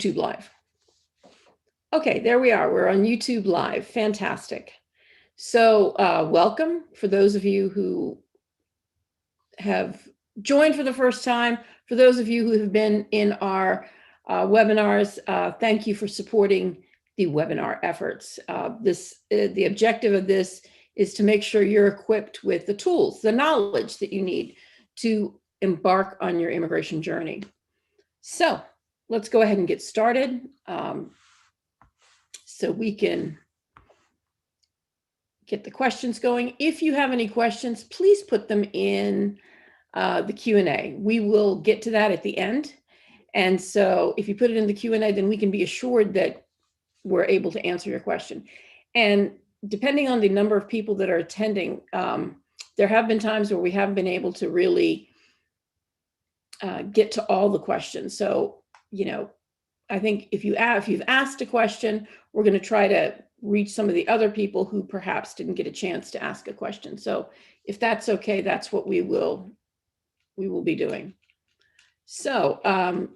YouTube Live. Okay, there we are. We're on YouTube Live. Fantastic. So welcome for those of you who have joined for the first time. For those of you who have been in our webinars, thank you for supporting the webinar efforts. The objective of this is to make sure you're equipped with the tools, the knowledge that you need to embark on your immigration journey. So let's go ahead and get started. So we can get the questions going. If you have any questions, please put them in the Q&A. We will get to that at the end. And so if you put it in the Q&A, then we can be assured that we're able to answer your question. And depending on the number of people that are attending, there have been times where we haven't been able to really get to all the questions. So, you know, I think if you've asked a question, we're going to try to reach some of the other people who perhaps didn't get a chance to ask a question. So if that's okay, that's what we will be doing. So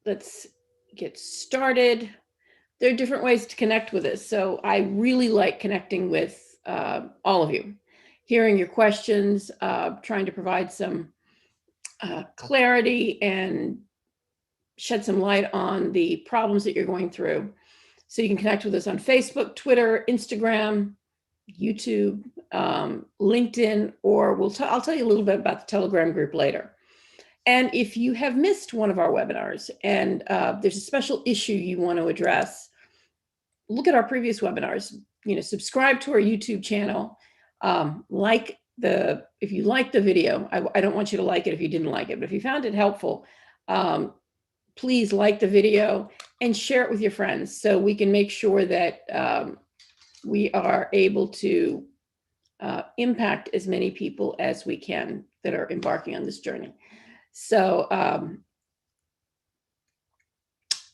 let's get started. There are different ways to connect with us. So I really like connecting with all of you, hearing your questions, trying to provide some clarity and shed some light on the problems that you're going through. So you can connect with us on Facebook, Twitter, Instagram, YouTube, LinkedIn, or I'll tell you a little bit about the Telegram group later. And if you have missed one of our webinars and there's a special issue you want to address, look at our previous webinars. You know, subscribe to our YouTube channel. If you like the video, I don't want you to like it if you didn't like it, but if you found it helpful, please like the video and share it with your friends so we can make sure that we are able to impact as many people as we can that are embarking on this journey. So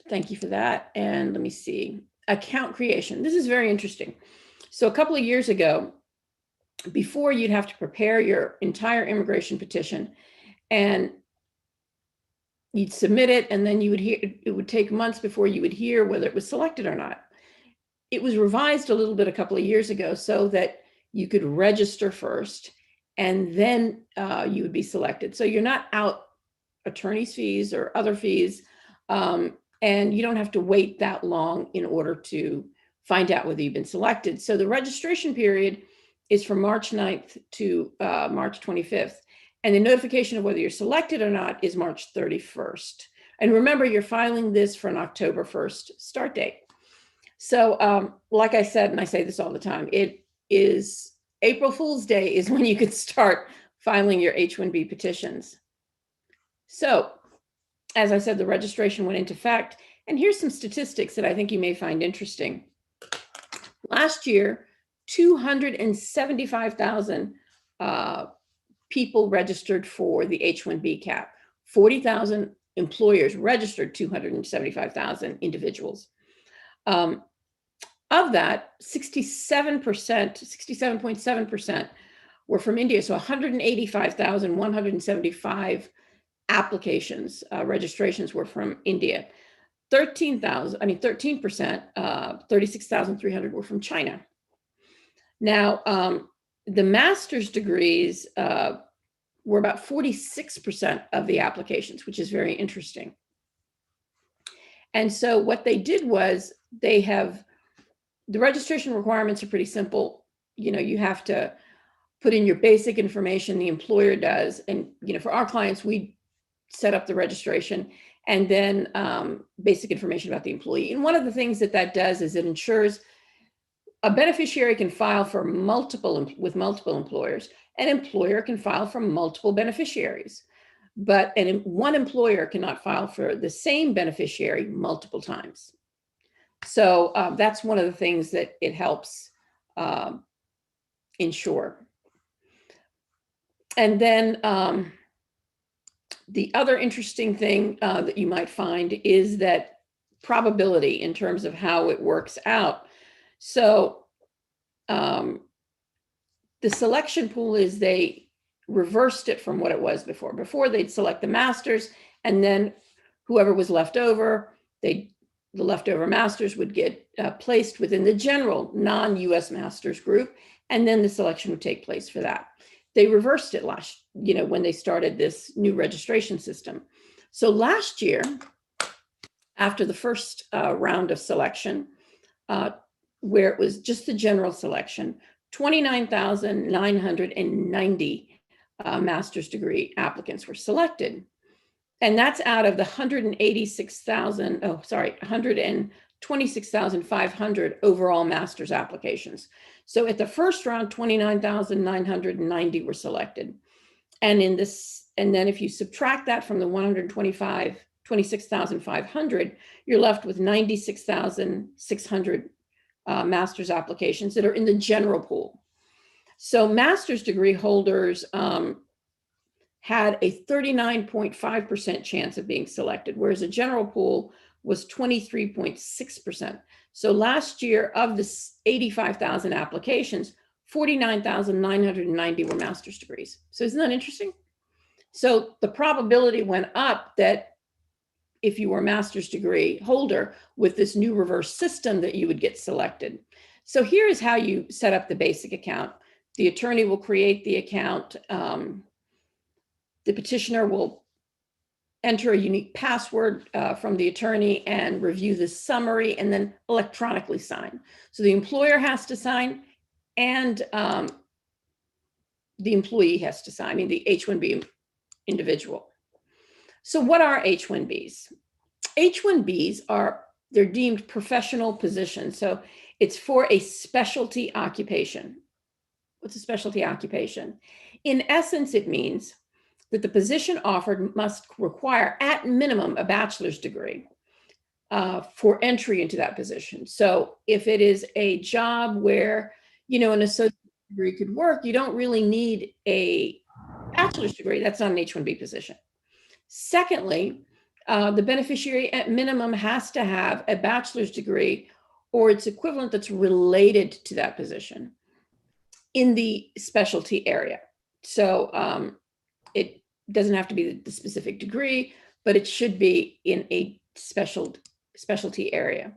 thank you for that. And let me see, account creation. This is very interesting. So a couple of years ago, before you'd have to prepare your entire immigration petition and you'd submit it, and then you would hear, it would take months before you would hear whether it was selected or not. It was revised a little bit a couple of years ago so that you could register first and then you would be selected. So you're not out attorney's fees or other fees, and you don't have to wait that long in order to find out whether you've been selected. So the registration period is from March 9th to March 25th. And the notification of whether you're selected or not is March 31st. And remember, you're filing this for an October 1st start date. So like I said, and I say this all the time, it is April Fool's Day is when you can start filing your H-1B petitions. So as I said, the registration went into effect. And here's some statistics that I think you may find interesting. Last year, 275,000 people registered for the H-1B cap. 40,000 employers registered 275,000 individuals. Of that, 67.7% were from India. So 185,175 applications, registrations were from India. 13%, 36,300 were from China. Now, the master's degrees were about 46% of the applications, which is very interesting. And so what they did was the registration requirements are pretty simple. You know, you have to put in your basic information, the employer does. And, you know, for our clients, we set up the registration and then basic information about the employee. And one of the things that does is it ensures a beneficiary can file for with multiple employers. An employer can file for multiple beneficiaries, but one employer cannot file for the same beneficiary multiple times. So that's one of the things that it helps ensure. And then the other interesting thing that you might find is that probability in terms of how it works out. So the selection pool is they reversed it from what it was before. Before they'd select the masters and then whoever was left over, the leftover masters would get placed within the general non-US masters group, and then the selection would take place for that. They reversed it when they started this new registration system. So last year, after the first round of selection, where it was just the general selection, 29,990 master's degree applicants were selected. And that's out of the 126,500 overall master's applications. So at the first round, 29,990 were selected. And then if you subtract that from the 26,500, you're left with 96,600 master's applications that are in the general pool. So master's degree holders had a 39.5% chance of being selected, whereas the general pool was 23.6%. So last year, of the 85,000 applications, 49,990 were master's degrees. So isn't that interesting? So the probability went up that if you were a master's degree holder with this new reverse system, that you would get selected. So here is how you set up the basic account. The attorney will create the account. The petitioner will enter a unique password from the attorney and review the summary and then electronically sign. So the employer has to sign and the employee has to sign, I mean the H-1B individual. So what are H-1Bs? H-1Bs they're deemed professional positions. So it's for a specialty occupation. What's a specialty occupation? In essence, it means that the position offered must require at minimum a bachelor's degree for entry into that position. So if it is a job where, an associate degree could work, you don't really need a bachelor's degree. That's not an H-1B position. Secondly, the beneficiary at minimum has to have a bachelor's degree or its equivalent that's related to that position in the specialty area. So it doesn't have to be the specific degree, but it should be in a specialty area.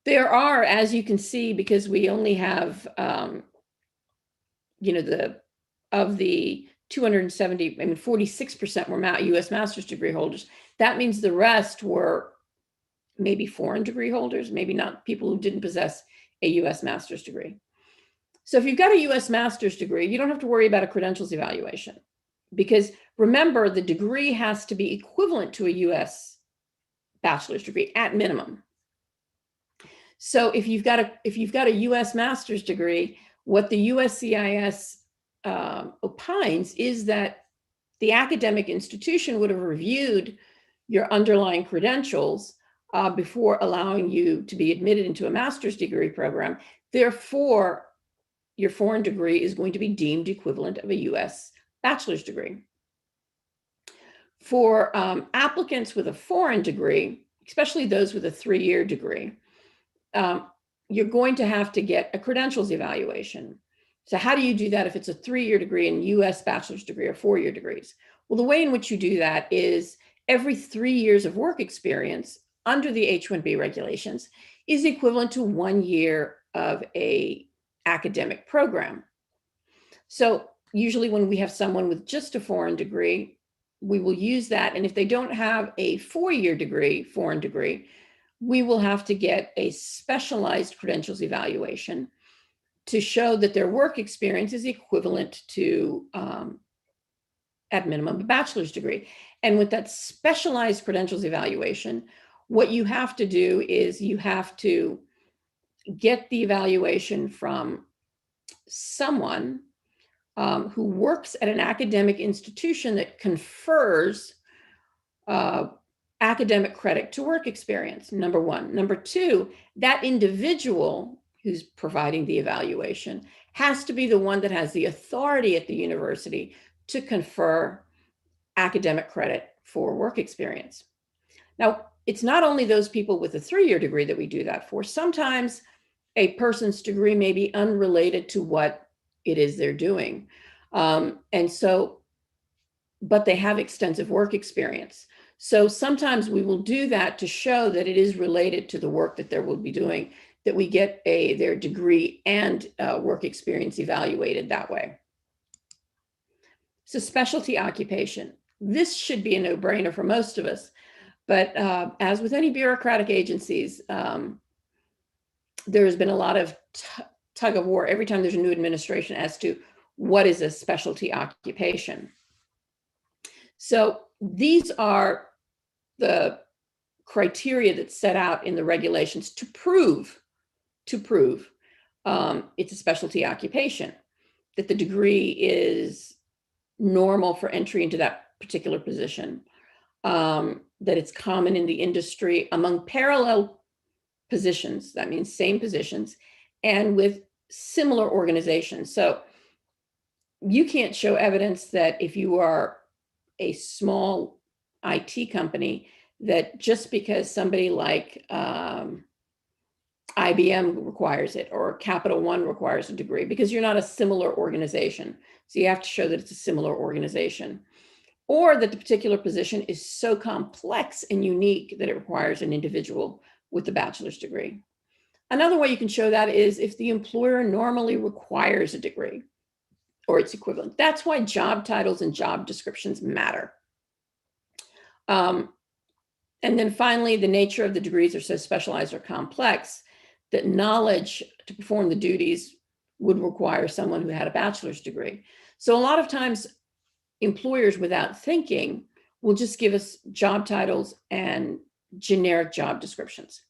There are, as you can see, because we only have, of the 270, 46% were U.S. master's degree holders. That means the rest were maybe foreign degree holders, maybe not, people who didn't possess a U.S. master's degree. So if you've got a U.S. master's degree, you don't have to worry about a credentials evaluation, because remember, the degree has to be equivalent to a U.S. bachelor's degree at minimum. So if you've got a U.S. master's degree, what the USCIS opines is that the academic institution would have reviewed your underlying credentials before allowing you to be admitted into a master's degree program. Therefore, your foreign degree is going to be deemed equivalent of a U.S. bachelor's degree. For applicants with a foreign degree, especially those with a 3-year degree, you're going to have to get a credentials evaluation. So how do you do that if it's a 3-year degree and U.S. bachelor's degree or 4-year degrees? Well, the way in which you do that is every 3 years of work experience under the H-1B regulations is equivalent to 1 year of a academic program. So usually when we have someone with just a foreign degree, we will use that. And if they don't have a 4-year degree, foreign degree, we will have to get a specialized credentials evaluation to show that their work experience is equivalent to, at minimum, a bachelor's degree. And with that specialized credentials evaluation, what you have to do is you have to get the evaluation from someone who works at an academic institution that confers academic credit to work experience, number one. Number two, that individual who's providing the evaluation has to be the one that has the authority at the university to confer academic credit for work experience. Now, it's not only those people with a 3-year degree that we do that for. Sometimes a person's degree may be unrelated to what it is they're doing. But they have extensive work experience. So sometimes we will do that to show that it is related to the work that they will be doing, that we get their degree and work experience evaluated that way. So specialty occupation. This should be a no-brainer for most of us. But as with any bureaucratic agencies, there has been a lot of tug of war every time there's a new administration as to what is a specialty occupation. So these are the criteria that's set out in the regulations to prove it's a specialty occupation, that the degree is normal for entry into that particular position, that it's common in the industry among parallel positions, that means same positions, and with similar organizations. So you can't show evidence that if you are a small IT company, that just because somebody like IBM requires it or Capital One requires a degree, because you're not a similar organization. So you have to show that it's a similar organization, or that the particular position is so complex and unique that it requires an individual with a bachelor's degree. Another way you can show that is if the employer normally requires a degree or its equivalent. That's why job titles and job descriptions matter. And then finally, the nature of the degrees are so specialized or complex that knowledge to perform the duties would require someone who had a bachelor's degree. So a lot of times employers, without thinking, will just give us job titles and generic job descriptions.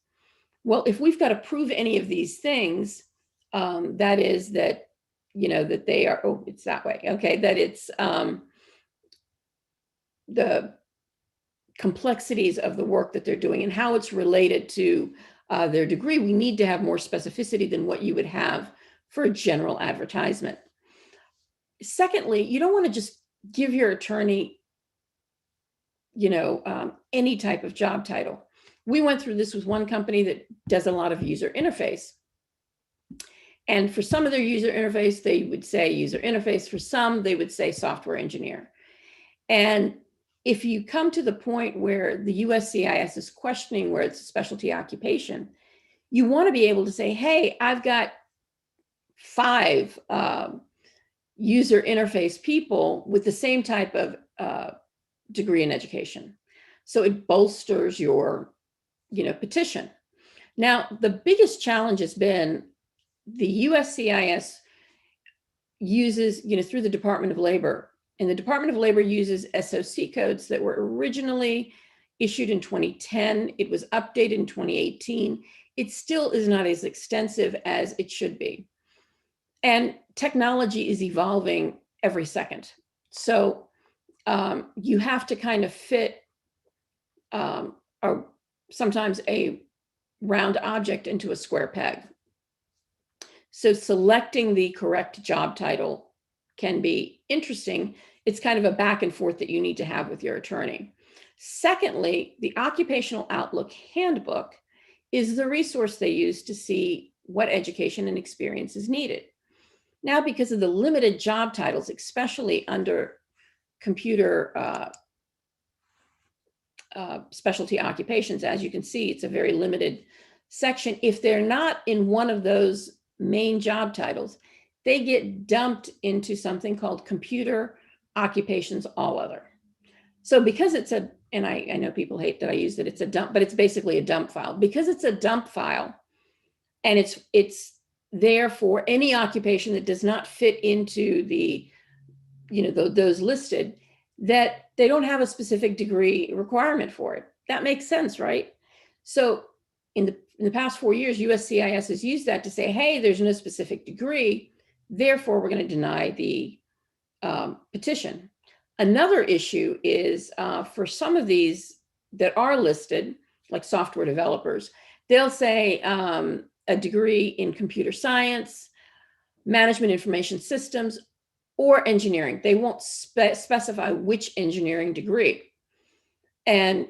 Well, if we've got to prove any of these things, that is that, that they are, oh, it's that way. Okay, that it's the complexities of the work that they're doing and how it's related to their degree, we need to have more specificity than what you would have for a general advertisement. Secondly, you don't want to just give your attorney, any type of job title. We went through this with one company that does a lot of user interface. And for some of their user interface, they would say user interface. For some, they would say software engineer. And if you come to the point where the USCIS is questioning where it's a specialty occupation, you want to be able to say, hey, I've got 5 user interface people with the same type of degree in education. So it bolsters your petition. Now, the biggest challenge has been the USCIS uses, through the Department of Labor, and the Department of Labor uses SOC codes that were originally issued in 2010. It was updated in 2018. It still is not as extensive as it should be. And technology is evolving every second. So you have to kind of fit sometimes a round object into a square peg. So selecting the correct job title can be interesting. It's kind of a back and forth that you need to have with your attorney. Secondly, the Occupational Outlook Handbook is the resource they use to see what education and experience is needed. Now, because of the limited job titles, especially under computer specialty occupations, as you can see, it's a very limited section. If they're not in one of those main job titles, they get dumped into something called computer occupations all other. So because it's and I know people hate that I use that it's a dump, but it's basically a dump file. Because it's a dump file and it's there for any occupation that does not fit into the, those listed, that they don't have a specific degree requirement for it. That makes sense, right? So in the past 4 years, USCIS has used that to say, hey, there's no specific degree, therefore we're going to deny the petition. Another issue is for some of these that are listed, like software developers, they'll say a degree in computer science, management information systems, or engineering. They won't specify which engineering degree. And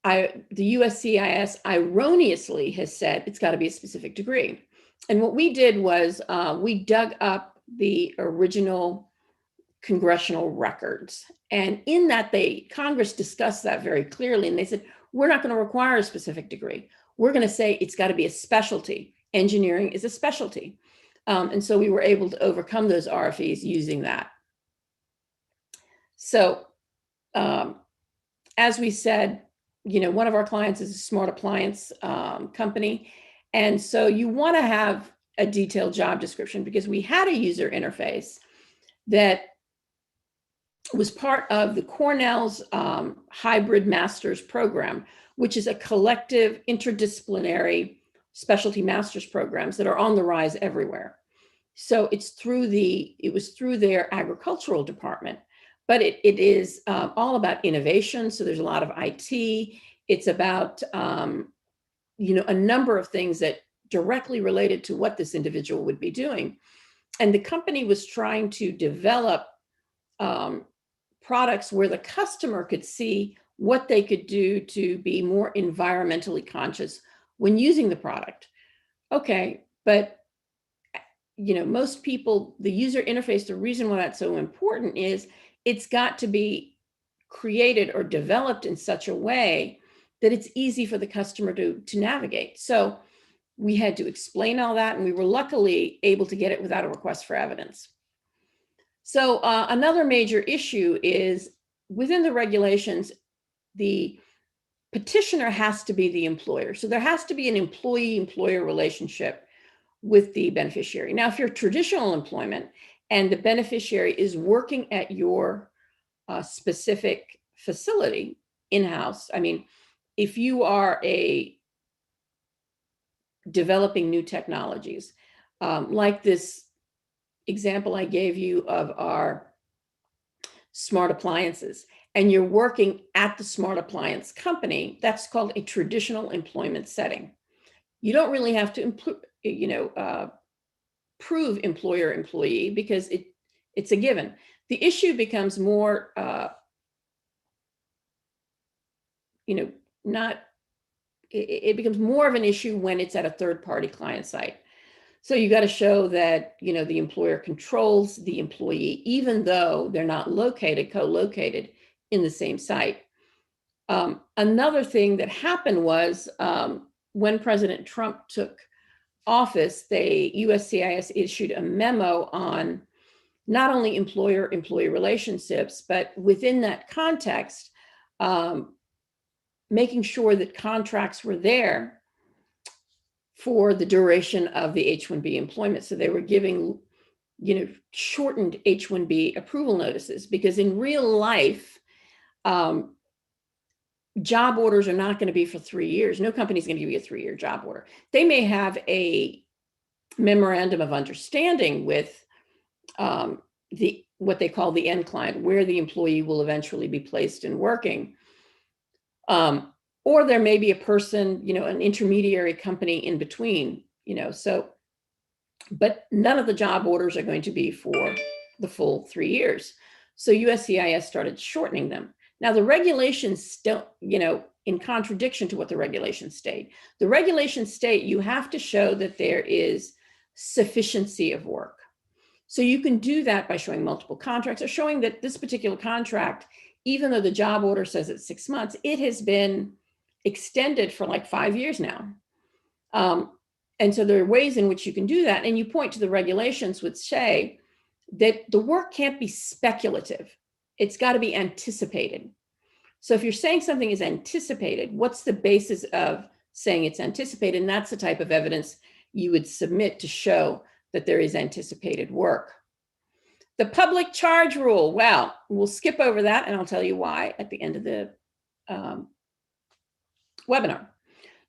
the USCIS erroneously has said it's got to be a specific degree. And what we did was we dug up the original congressional records. And in that, Congress discussed that very clearly. And they said, we're not going to require a specific degree. We're going to say it's got to be a specialty. Engineering is a specialty. And so we were able to overcome those RFEs using that. So as we said, one of our clients is a smart appliance company. And so you want to have a detailed job description, because we had a user interface that was part of the Cornell's hybrid master's program, which is a collective interdisciplinary specialty master's programs that are on the rise everywhere. So it was through their agricultural department, but it is all about innovation. So there's a lot of IT. It's about, a number of things that directly related to what this individual would be doing. And the company was trying to develop products where the customer could see what they could do to be more environmentally conscious when using the product. Okay, but most people, the user interface, the reason why that's so important is it's got to be created or developed in such a way that it's easy for the customer to navigate. So we had to explain all that, and we were luckily able to get it without a request for evidence. So another major issue is within the regulations, the petitioner has to be the employer. So there has to be an employee-employer relationship with the beneficiary. Now, if you're traditional employment and the beneficiary is working at your specific facility in-house, I mean, if you are developing new technologies, like this example I gave you of our smart appliances, and you're working at the smart appliance company, that's called a traditional employment setting. You don't really have to prove employer-employee, because it's a given. The issue becomes more, it becomes more of an issue when it's at a third-party client site. So you got to show that, the employer controls the employee, even though they're not co-located in the same site. Another thing that happened was when President Trump took office, USCIS issued a memo on not only employer-employee relationships, but within that context, making sure that contracts were there for the duration of the H-1B employment. So they were giving, shortened H-1B approval notices, because in real life, job orders are not going to be for 3 years. No company is going to give you a 3-year job order. They may have a memorandum of understanding with what they call the end client, where the employee will eventually be placed and working. Or there may be a person, an intermediary company in between, but none of the job orders are going to be for the full 3 years. So USCIS started shortening them. Now the regulations don't, in contradiction to what the regulations state. The regulations state you have to show that there is sufficiency of work. So you can do that by showing multiple contracts, or showing that this particular contract, even though the job order says it's 6 months, it has been extended for like 5 years now. And so there are ways in which you can do that. And you point to the regulations which say that the work can't be speculative. It's got to be anticipated. So if you're saying something is anticipated, what's the basis of saying it's anticipated? And that's the type of evidence you would submit to show that there is anticipated work. The public charge rule. Well, we'll skip over that, and I'll tell you why at the end of the webinar.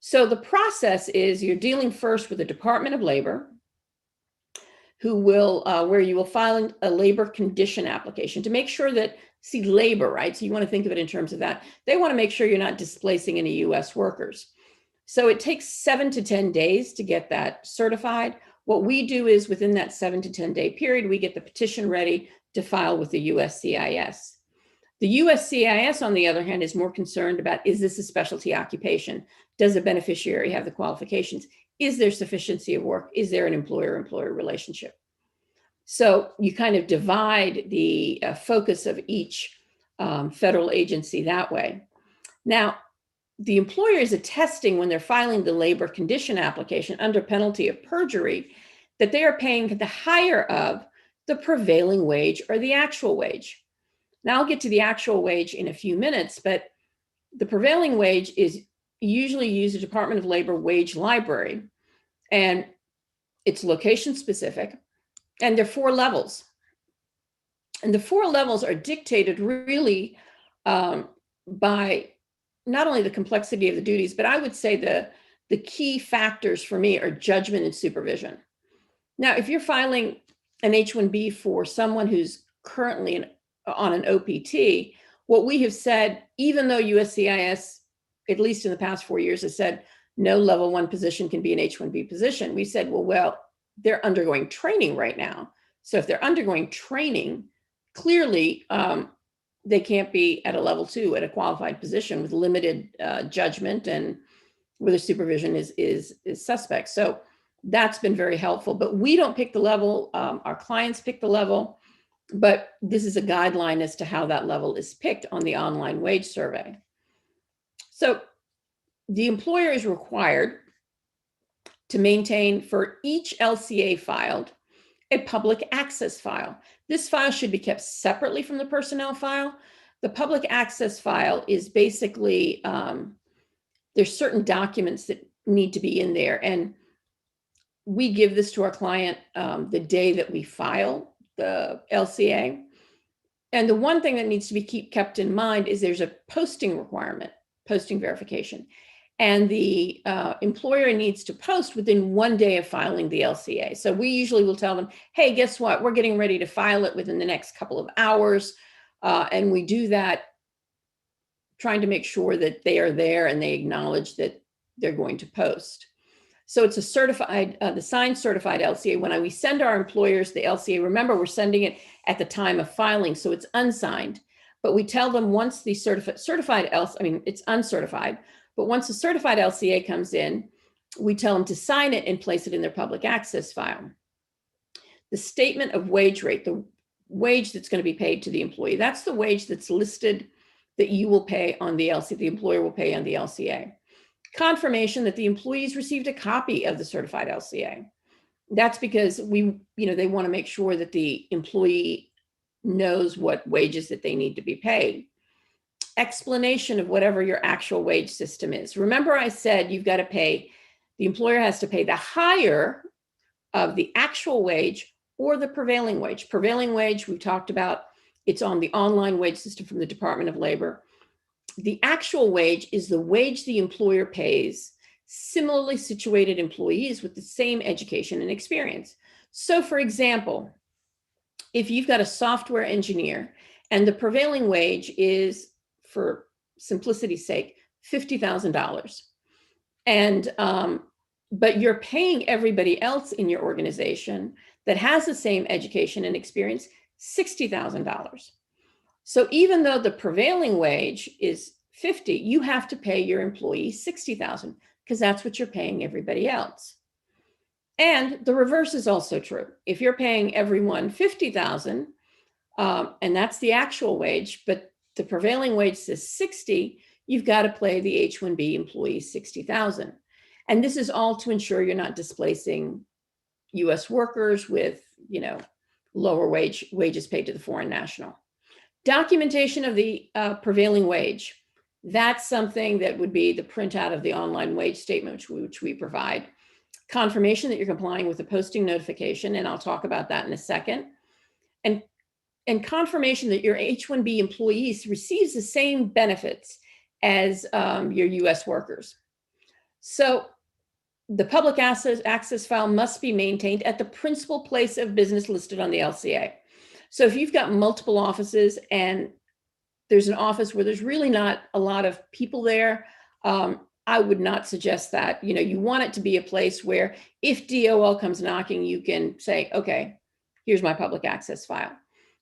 So the process is you're dealing first with the Department of Labor, who will, where you will file a labor condition application to make sure that, see, labor, right? So you want to think of it in terms of that. They want to make sure you're not displacing any US workers. So it takes 7 to 10 days to get that certified. What we do is within that 7 to 10 day period, we get the petition ready to file with the USCIS. The USCIS, on the other hand, is more concerned about, is this a specialty occupation? Does the beneficiary have the qualifications? Is there sufficiency of work? Is there an employer-employer relationship? So you kind of divide the focus of each federal agency that way. Now, the employer is attesting when they're filing the labor condition application under penalty of perjury that they are paying the higher of the prevailing wage or the actual wage. Now, I'll get to the actual wage in a few minutes, but the prevailing wage is usually used at Department of Labor wage library, and it's location specific, and there are 4 levels. And the 4 levels are dictated really by not only the complexity of the duties, but I would say the key factors for me are judgment and supervision. Now, if you're filing an H-1B for someone who's currently on an OPT, what we have said, even though USCIS, at least in the past 4 years, has said no level 1 position can be an H-1B position, we said, well, they're undergoing training right now. So if they're undergoing training, clearly they can't be at a level 2 at a qualified position with limited judgment and where the supervision is suspect. So that's been very helpful, but we don't pick the level. Our clients pick the level, but this is a guideline as to how that level is picked on the online wage survey. So the employer is required to maintain for each LCA filed a public access file. This file should be kept separately from the personnel file. The public access file is basically, there's certain documents that need to be in there, and we give this to our client the day that we file the LCA. And the one thing that needs to be kept in mind is there's a posting requirement, posting verification. And the employer needs to post within 1 day of filing the LCA. So we usually will tell them, hey, guess what? We're getting ready to file it within the next couple of hours. And we do that trying to make sure that they are there and they acknowledge that they're going to post. So it's a certified, the signed certified LCA. When we send our employers the LCA, remember, we're sending it at the time of filing, so it's unsigned. But we tell them once the certified it's uncertified, but once the certified LCA comes in, we tell them to sign it and place it in their public access file. The statement of wage rate, the wage that's going to be paid to the employee, that's the wage that's listed that you will pay on the LCA, the employer will pay on the LCA. Confirmation that the employees received a copy of the certified LCA. That's because they want to make sure that the employee knows what wages that they need to be paid. Explanation of whatever your actual wage system is. Remember, I said you've got to pay, the employer has to pay the higher of the actual wage or the prevailing wage. Prevailing wage, we talked about, it's on the online wage system from the Department of Labor. The actual wage is the wage the employer pays similarly situated employees with the same education and experience. So for example, if you've got a software engineer and the prevailing wage is, for simplicity's sake, $50,000, and but you're paying everybody else in your organization that has the same education and experience $60,000. So even though the prevailing wage is 50, you have to pay your employees 60,000 because that's what you're paying everybody else. And the reverse is also true. If you're paying everyone 50,000, and that's the actual wage, but the prevailing wage says 60, you've got to pay the H-1B employees 60,000. And this is all to ensure you're not displacing U.S. workers with, lower wages paid to the foreign national. Documentation of the prevailing wage. That's something that would be the printout of the online wage statement, which we provide. Confirmation that you're complying with the posting notification, and I'll talk about that in a second. And confirmation that your H-1B employees receives the same benefits as your U.S. workers. So the public access file must be maintained at the principal place of business listed on the LCA. So if you've got multiple offices and there's an office where there's really not a lot of people there, I would not suggest that. You want it to be a place where if DOL comes knocking, you can say, okay, here's my public access file.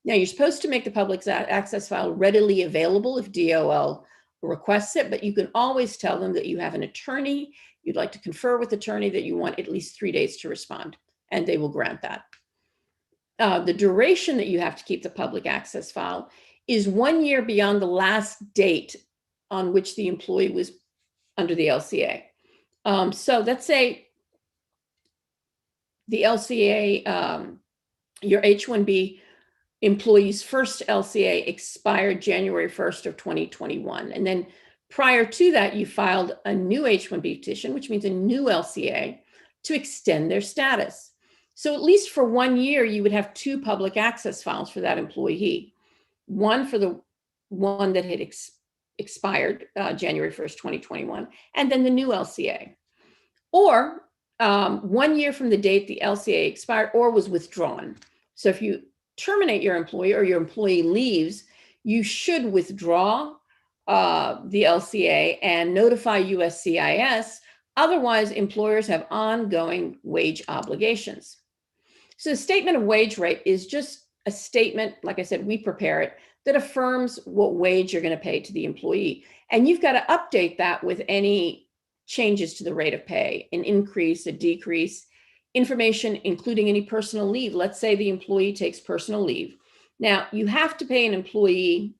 Now, you're supposed to make the public access file readily available if DOL requests it, but you can always tell them that you have an attorney, you'd like to confer with the attorney, that you want at least 3 days to respond, and they will grant that. the duration that you have to keep the public access file is 1 year beyond the last date on which the employee was under the LCA. So let's say the LCA, your H-1B employee's first LCA expired January 1st of 2021. And then prior to that, you filed a new H-1B petition, which means a new LCA, to extend their status. So at least for 1 year, you would have 2 public access files for that employee. One for the one that had expired January 1st, 2021, and then the new LCA. Or 1 year from the date the LCA expired or was withdrawn. So if you terminate your employee or your employee leaves, you should withdraw the LCA and notify USCIS. Otherwise, employers have ongoing wage obligations. So the statement of wage rate is just a statement, like I said, we prepare it, that affirms what wage you're going to pay to the employee. And you've got to update that with any changes to the rate of pay, an increase, a decrease, information including any personal leave. Let's say the employee takes personal leave. Now, you have to pay an employee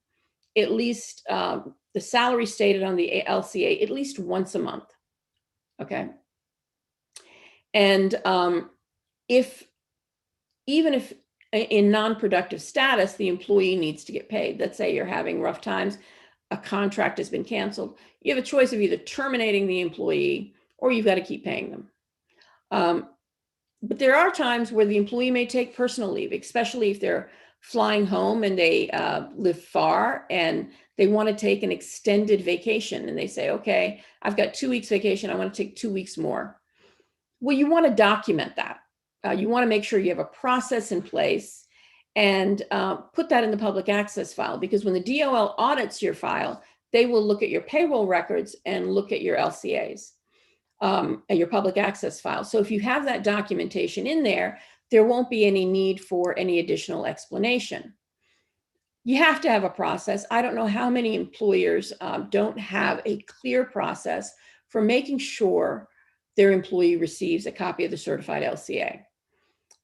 at least the salary stated on the LCA at least once a month. Okay. And even if in non-productive status, the employee needs to get paid. Let's say you're having rough times, a contract has been canceled. You have a choice of either terminating the employee or you've got to keep paying them. But there are times where the employee may take personal leave, especially if they're flying home and they live far and they want to take an extended vacation. And they say, okay, I've got 2 weeks vacation. I want to take 2 weeks more. Well, you want to document that. You want to make sure you have a process in place and put that in the public access file, because when the DOL audits your file, they will look at your payroll records and look at your LCAs and your public access file. So if you have that documentation in there, there won't be any need for any additional explanation. You have to have a process. I don't know how many employers don't have a clear process for making sure their employee receives a copy of the certified LCA.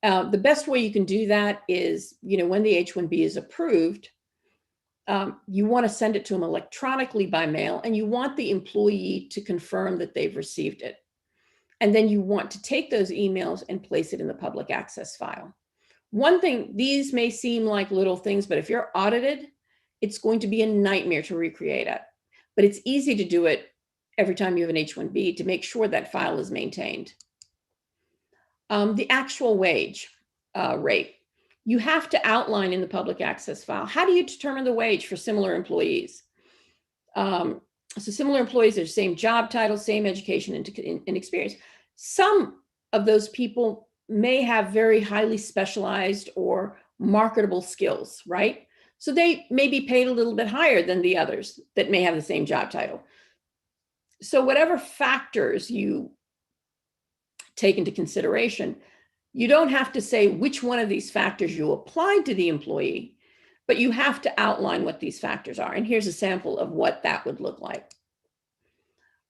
The best way you can do that is, when the H-1B is approved, you want to send it to them electronically by mail, and you want the employee to confirm that they've received it. And then you want to take those emails and place it in the public access file. One thing, these may seem like little things, but if you're audited, it's going to be a nightmare to recreate it. But it's easy to do it every time you have an H-1B to make sure that file is maintained. The actual wage rate. You have to outline in the public access file. How do you determine the wage for similar employees? So similar employees are the same job title, same education and experience. Some of those people may have very highly specialized or marketable skills, right? So they may be paid a little bit higher than the others that may have the same job title. So whatever factors you take into consideration, you don't have to say which one of these factors you applied to the employee, but you have to outline what these factors are. And here's a sample of what that would look like.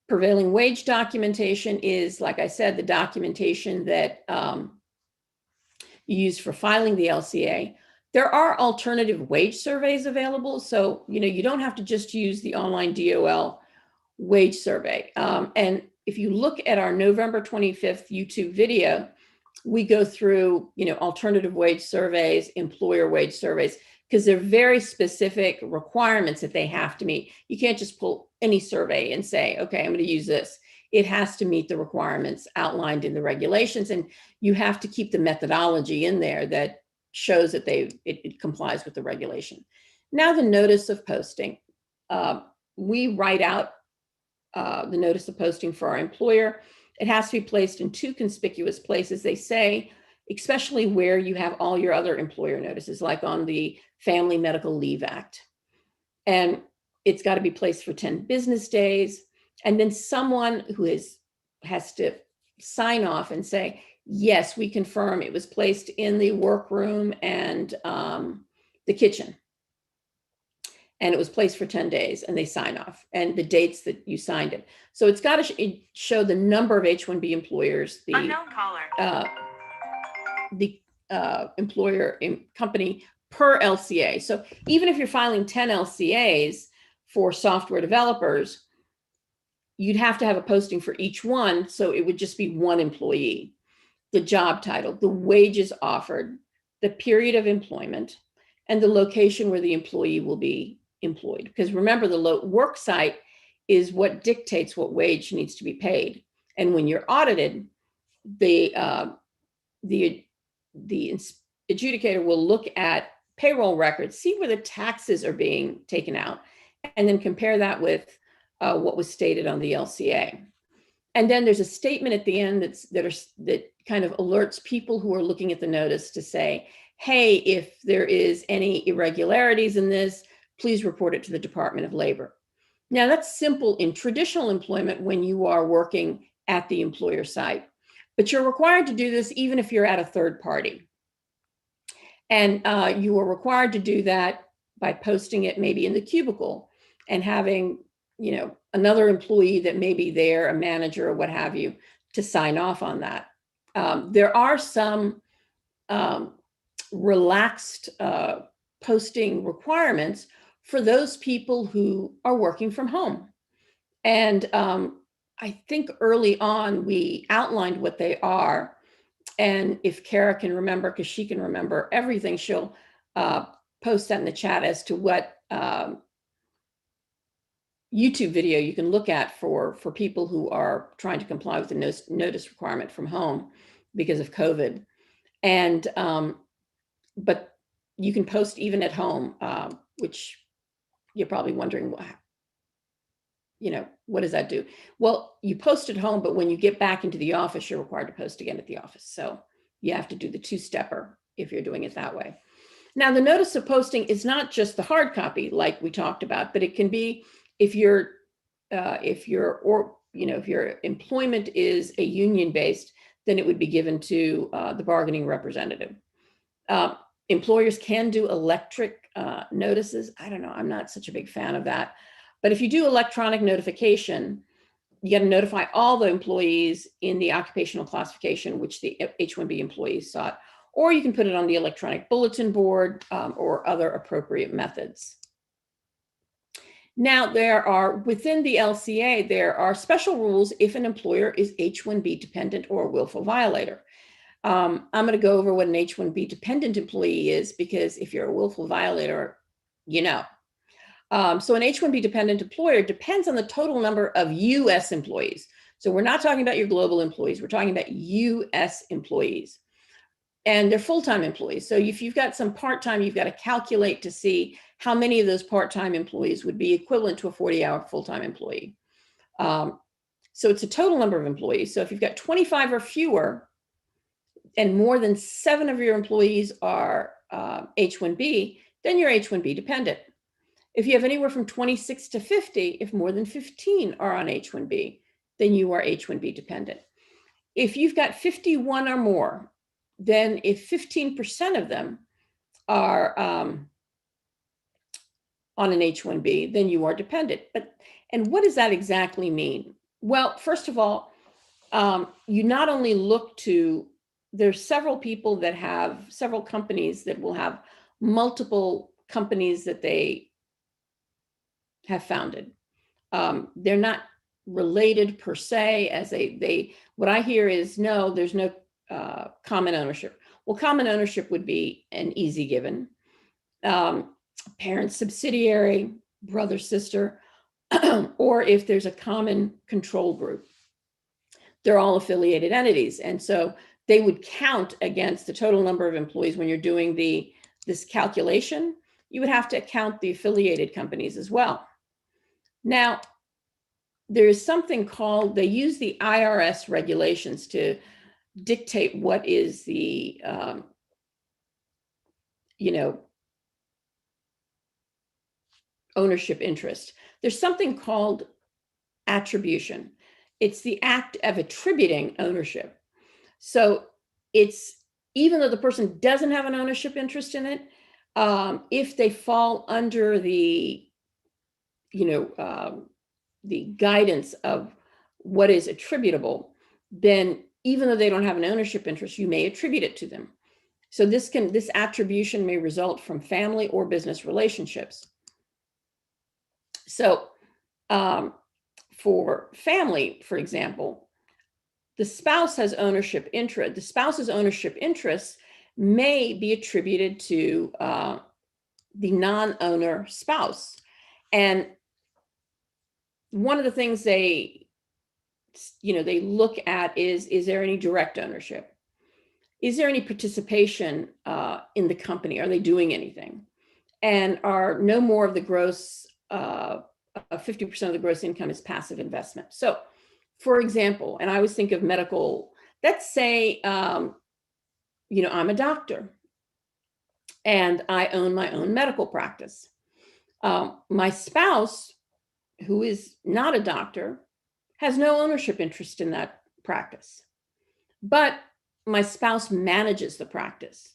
Prevailing wage documentation is, like I said, the documentation that you use for filing the LCA. There are alternative wage surveys available. So, you don't have to just use the online DOL wage survey. And if you look at our November 25th YouTube video, we go through, alternative wage surveys, employer wage surveys, because they're very specific requirements that they have to meet. You can't just pull any survey and say, okay, I'm going to use this. It has to meet the requirements outlined in the regulations, and you have to keep the methodology in there that shows that it complies with the regulation. Now, the notice of posting. We write out the notice of posting for our employer. It has to be placed in 2 conspicuous places. They say, especially where you have all your other employer notices, like on the Family Medical Leave Act. And it's got to be placed for 10 business days. And then someone who has to sign off and say, yes, we confirm it was placed in the workroom and the kitchen. And it was placed for 10 days, and they sign off, and the dates that you signed it. So it's got to show the number of H-1B employers, the employer company per LCA. So even if you're filing 10 LCAs for software developers, you'd have to have a posting for each one. So it would just be one employee, the job title, the wages offered, the period of employment, and the location where the employee will be employed. Because remember, the work site is what dictates what wage needs to be paid. And when you're audited, the adjudicator will look at payroll records, see where the taxes are being taken out, and then compare that with what was stated on the LCA. And then there's a statement at the end that kind of alerts people who are looking at the notice to say, hey, if there is any irregularities in this, please report it to the Department of Labor. Now, that's simple in traditional employment when you are working at the employer site, but you're required to do this even if you're at a third party. And you are required to do that by posting it maybe in the cubicle and having, another employee that may be there, a manager or what have you, to sign off on that. There are some relaxed posting requirements for those people who are working from home. And I think early on we outlined what they are. And if Kara can remember, because she can remember everything, she'll post that in the chat as to what YouTube video you can look at for people who are trying to comply with the notice requirement from home because of COVID. And but you can post even at home, which you're probably wondering, what does that do? Well, you post at home, but when you get back into the office, you're required to post again at the office. So you have to do the two-stepper if you're doing it that way. Now, the notice of posting is not just the hard copy like we talked about, but it can be if your employment is a union-based, then it would be given to the bargaining representative. Employers can do electric notices. I don't know, I'm not such a big fan of that. But if you do electronic notification, you got to notify all the employees in the occupational classification, which the H-1B employees sought, or you can put it on the electronic bulletin board or other appropriate methods. Now, within the LCA, there are special rules if an employer is H-1B dependent or a willful violator. I'm going to go over what an H-1B dependent employee is, because if you're a willful violator, So an H-1B dependent employer depends on the total number of U.S. employees. So we're not talking about your global employees. We're talking about U.S. employees. And they're full-time employees. So if you've got some part-time, you've got to calculate to see how many of those part-time employees would be equivalent to a 40-hour full-time employee. So it's a total number of employees. So if you've got 25 or fewer, and more than 7 of your employees are H-1B, then you're H-1B dependent. If you have anywhere from 26 to 50, if more than 15 are on H-1B, then you are H-1B dependent. If you've got 51 or more, then if 15% of them are on an H-1B, then you are dependent. And what does that exactly mean? Well, first of all, you not only look to, there's several people that have several companies that will have multiple companies that they have founded. They're not related per se, as what I hear is, no, there's no common ownership. Well, common ownership would be an easy given. Parent, subsidiary, brother, sister, or if there's a common control group, they're all affiliated entities. And so they would count against the total number of employees when you're doing this calculation. You would have to count the affiliated companies as well. Now, there is something called, they use the IRS regulations to dictate what is the, ownership interest. There's something called attribution. It's the act of attributing ownership. So it's, even though the person doesn't have an ownership interest in it, if they fall under the guidance of what is attributable, then even though they don't have an ownership interest, you may attribute it to them. So this attribution may result from family or business relationships. So for family, for example, the spouse has ownership interest. The spouse's ownership interests may be attributed to the non-owner spouse. And one of the things they look at is there any direct ownership? Is there any participation in the company? Are they doing anything? And are no more of the gross, 50% of the gross income is passive investment. So for example, and I always think of medical, let's say, I'm a doctor and I own my own medical practice. My spouse, who is not a doctor, has no ownership interest in that practice, but my spouse manages the practice.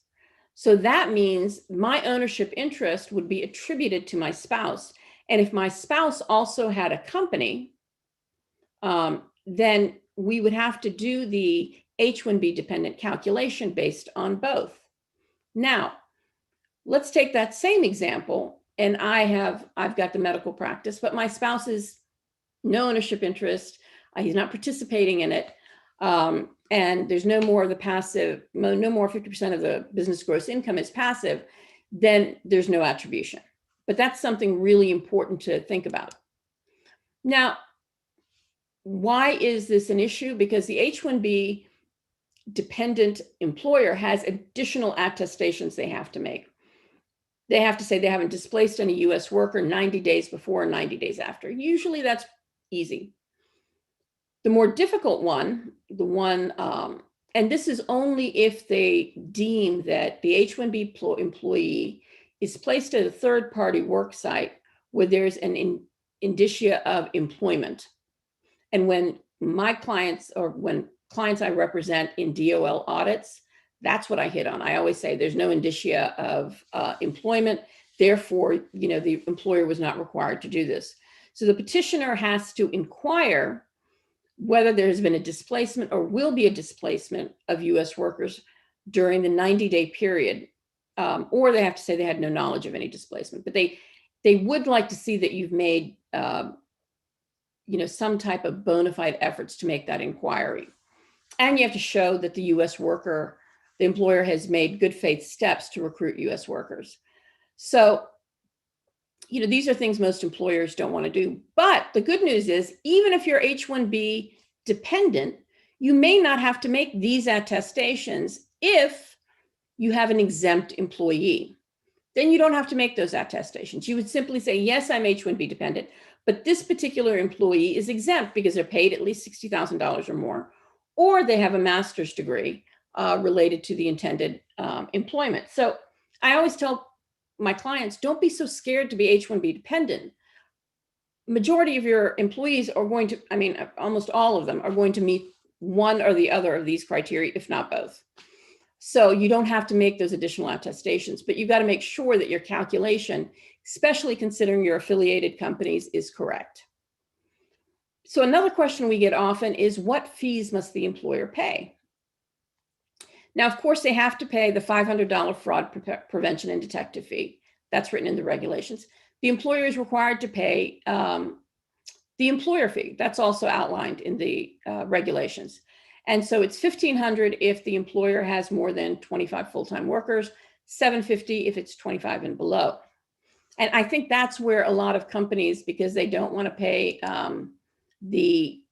So that means my ownership interest would be attributed to my spouse. And if my spouse also had a company, then we would have to do the H-1B dependent calculation based on both. Now, let's take that same example, and I've got the medical practice, but my spouse is no ownership interest. He's not participating in it. And there's no more of the passive, no more 50% of the business gross income is passive, then there's no attribution. But that's something really important to think about. Now, why is this an issue? Because the H-1B dependent employer has additional attestations they have to make. They have to say they haven't displaced any US worker 90 days before and 90 days after. Usually that's easy. The more difficult one, and this is only if they deem that the H-1B employee is placed at a third-party work site where there's an indicia of employment. And when my clients, or when clients I represent in DOL audits, that's what I hit on. I always say there's no indicia of employment. Therefore, the employer was not required to do this. So the petitioner has to inquire whether there's been a displacement or will be a displacement of US workers during the 90-day period, or they have to say they had no knowledge of any displacement. But they would like to see that you've made some type of bona fide efforts to make that inquiry. And you have to show that the US worker, the employer, has made good faith steps to recruit US workers. So, these are things most employers don't want to do. But the good news is, even if you're H-1B dependent, you may not have to make these attestations if you have an exempt employee. Then you don't have to make those attestations. You would simply say, yes, I'm H-1B dependent, but this particular employee is exempt because they're paid at least $60,000 or more, or they have a master's degree related to the intended employment. So I always tell my clients, don't be so scared to be H-1B dependent. Majority of your employees are going to, almost all of them are going to meet one or the other of these criteria, if not both. So you don't have to make those additional attestations, but you've got to make sure that your calculation, especially considering your affiliated companies, is correct. So another question we get often is, what fees must the employer pay? Now, of course, they have to pay the $500 fraud prevention and detective fee. That's written in the regulations. The employer is required to pay the employer fee. That's also outlined in the regulations. And so it's $1,500 if the employer has more than 25 full-time workers, $750 if it's 25 and below. And I think that's where a lot of companies, because they don't want to pay the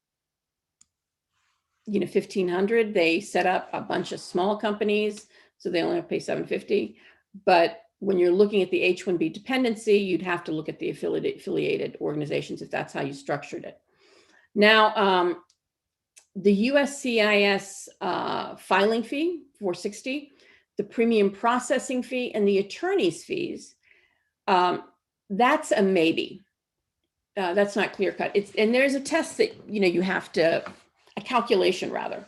$1,500, they set up a bunch of small companies, so they only have to pay $750. But when you're looking at the H-1B dependency, you'd have to look at the affiliated organizations if that's how you structured it. Now, the USCIS filing fee, $460, the premium processing fee, and the attorney's fees, that's a maybe. That's not clear cut. And there's a test that you have to, a calculation rather.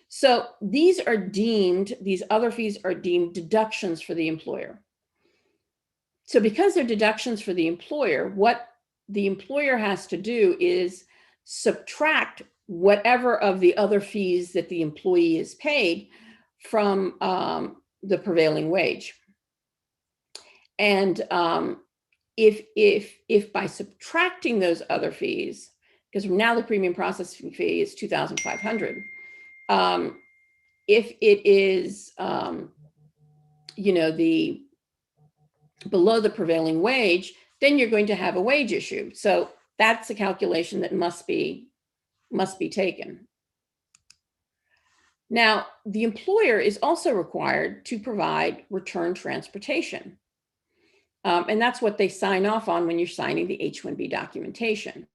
So these other fees are deemed deductions for the employer. So because they're deductions for the employer, what the employer has to do is subtract whatever of the other fees that the employee is paid from the prevailing wage. And if by subtracting those other fees, because now the premium processing fee is $2,500, if it is the below the prevailing wage, then you're going to have a wage issue. So that's a calculation that must be taken. Now, the employer is also required to provide return transportation. And that's what they sign off on when you're signing the H-1B documentation.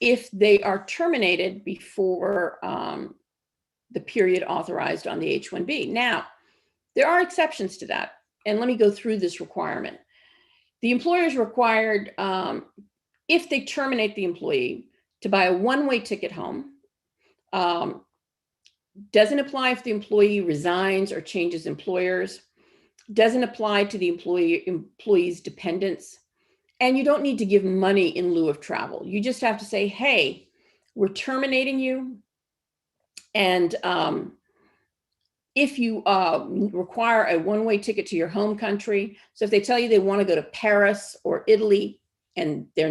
If they are terminated before the period authorized on the H-1B. Now, there are exceptions to that. And let me go through this requirement. The employer is required, if they terminate the employee, to buy a one-way ticket home. Doesn't apply if the employee resigns or changes employers. Doesn't apply to the employee's dependents. And you don't need to give money in lieu of travel. You just have to say, hey, we're terminating you. And if you require a one-way ticket to your home country, so if they tell you they want to go to Paris or Italy, and their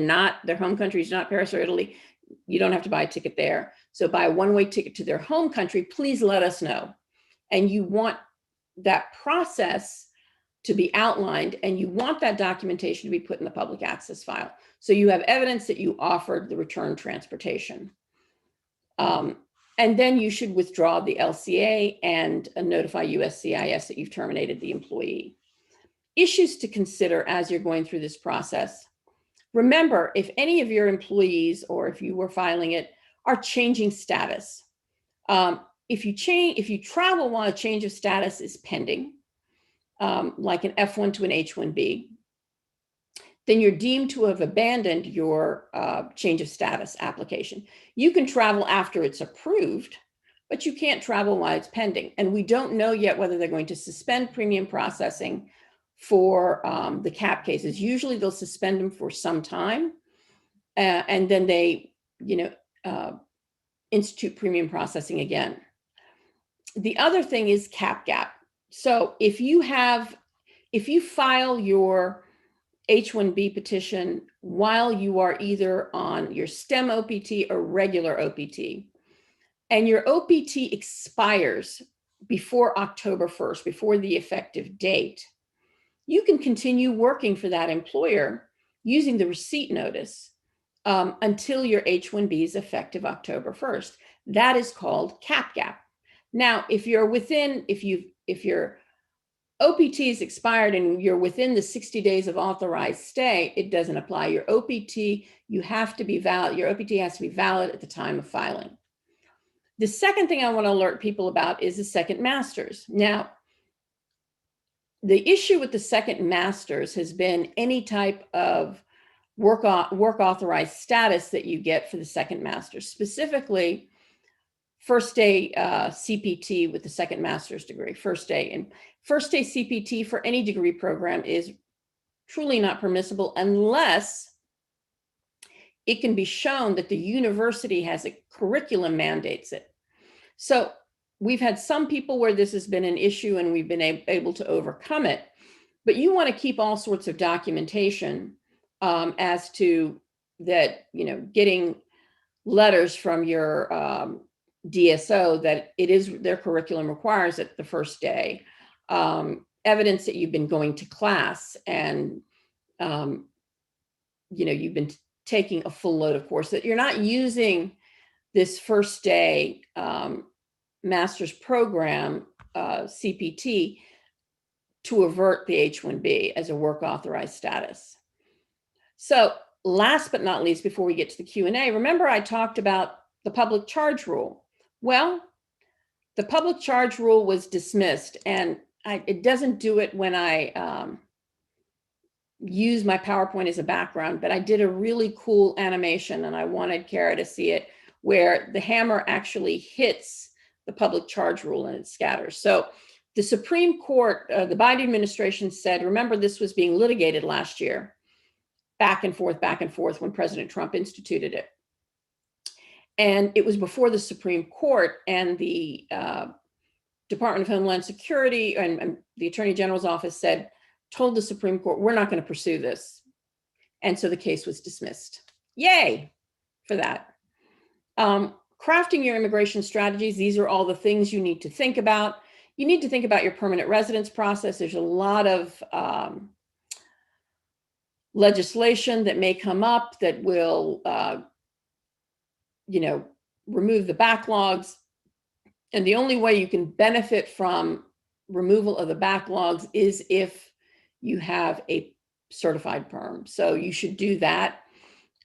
home country is not Paris or Italy, you don't have to buy a ticket there. So buy a one-way ticket to their home country, please let us know. And you want that process to be outlined, and you want that documentation to be put in the public access file. So you have evidence that you offered the return transportation. And then you should withdraw the LCA and notify USCIS that you've terminated the employee. Issues to consider as you're going through this process. Remember, if any of your employees, or if you were filing it, are changing status. If you travel while a change of status is pending, like an F1 to an H-1B, then you're deemed to have abandoned your change of status application. You can travel after it's approved, but you can't travel while it's pending. And we don't know yet whether they're going to suspend premium processing for the CAP cases. Usually they'll suspend them for some time, and then they, institute premium processing again. The other thing is CAP gap. So if you file your H-1B petition while you are either on your STEM OPT or regular OPT, and your OPT expires before October 1st, before the effective date, you can continue working for that employer using the receipt notice until your H-1B is effective October 1st. That is called CAP gap. Now, if your OPT is expired and you're within the 60 days of authorized stay, it doesn't apply. Your OPT, your OPT has to be valid at the time of filing. The second thing I want to alert people about is the second masters. Now, the issue with the second masters has been any type of work authorized status that you get for the second masters, specifically first day CPT with the second master's degree, first day. And first day CPT for any degree program is truly not permissible unless it can be shown that the university has a curriculum mandates it. So we've had some people where this has been an issue and we've been able to overcome it, but you want to keep all sorts of documentation as to that, getting letters from your DSO that their curriculum requires it the first day, evidence that you've been going to class and, you've been taking a full load of course, that you're not using this first day master's program CPT to avert the H-1B as a work authorized status. So last but not least, before we get to the Q&A, remember I talked about the public charge rule. Well, the public charge rule was dismissed, and it doesn't do it when I use my PowerPoint as a background, but I did a really cool animation and I wanted Kara to see it, where the hammer actually hits the public charge rule and it scatters. So the Supreme Court, the Biden administration said, remember this was being litigated last year, back and forth when President Trump instituted it. And it was before the Supreme Court, and the Department of Homeland Security and the Attorney General's office told the Supreme Court, we're not going to pursue this. And so the case was dismissed. Yay for that. Crafting your immigration strategies. These are all the things you need to think about. You need to think about your permanent residence process. There's a lot of legislation that may come up that will, remove the backlogs. And the only way you can benefit from removal of the backlogs is if you have a certified perm. So you should do that.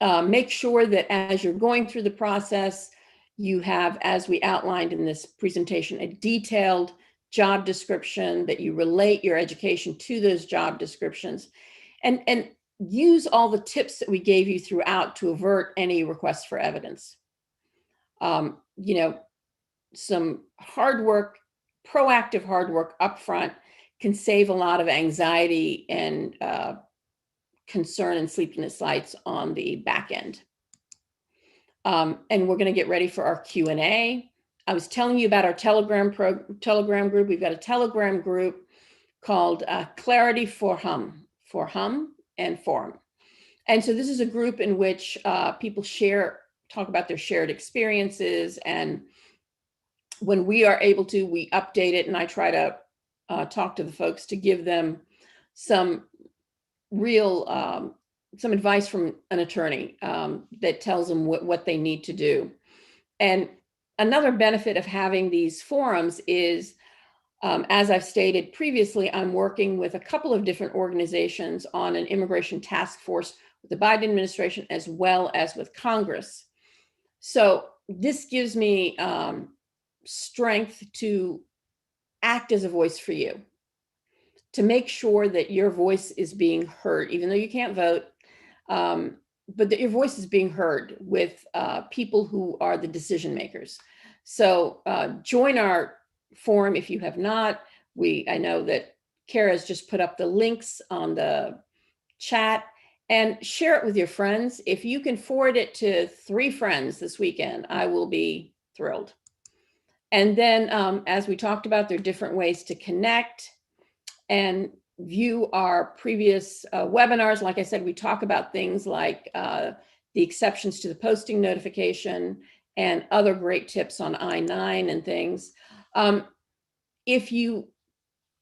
Make sure that as you're going through the process, you have, as we outlined in this presentation, a detailed job description, that you relate your education to those job descriptions, and use all the tips that we gave you throughout to avert any requests for evidence. Some hard work, proactive hard work upfront can save a lot of anxiety and concern and sleepless nights on the back end. And we're going to get ready for our Q&A. I was telling you about our Telegram group. We've got a Telegram group called Clarity for Hum and Forum. And so this is a group in which people talk about their shared experiences, and when we are able to, we update it, and I try to talk to the folks to give them some real, some advice from an attorney that tells them what they need to do. And another benefit of having these forums is, as I've stated previously, I'm working with a couple of different organizations on an immigration task force with the Biden administration as well as with Congress. So this gives me strength to act as a voice for you, to make sure that your voice is being heard, even though you can't vote, but that your voice is being heard with people who are the decision makers. So join our forum if you have not. I know that Kara's just put up the links on the chat, and share it with your friends. If you can forward it to 3 friends this weekend, I will be thrilled. And then, as we talked about, there are different ways to connect and view our previous webinars. Like I said, we talk about things like the exceptions to the posting notification and other great tips on I-9 and things. If you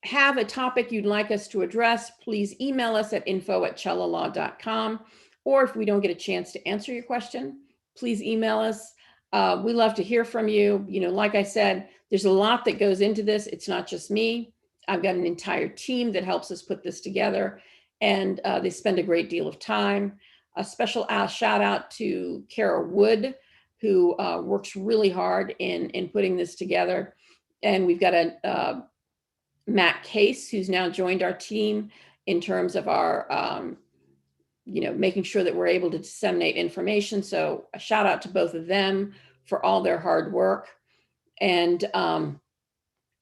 have a topic you'd like us to address, please email us at info@challalaw.com. Or if we don't get a chance to answer your question, please email us. We love to hear from you. Like I said, there's a lot that goes into this. It's not just me. I've got an entire team that helps us put this together, and they spend a great deal of time. A special shout out to Kara Wood, who works really hard in putting this together. And we've got a Matt Case, who's now joined our team in terms of our, making sure that we're able to disseminate information. So a shout out to both of them for all their hard work. And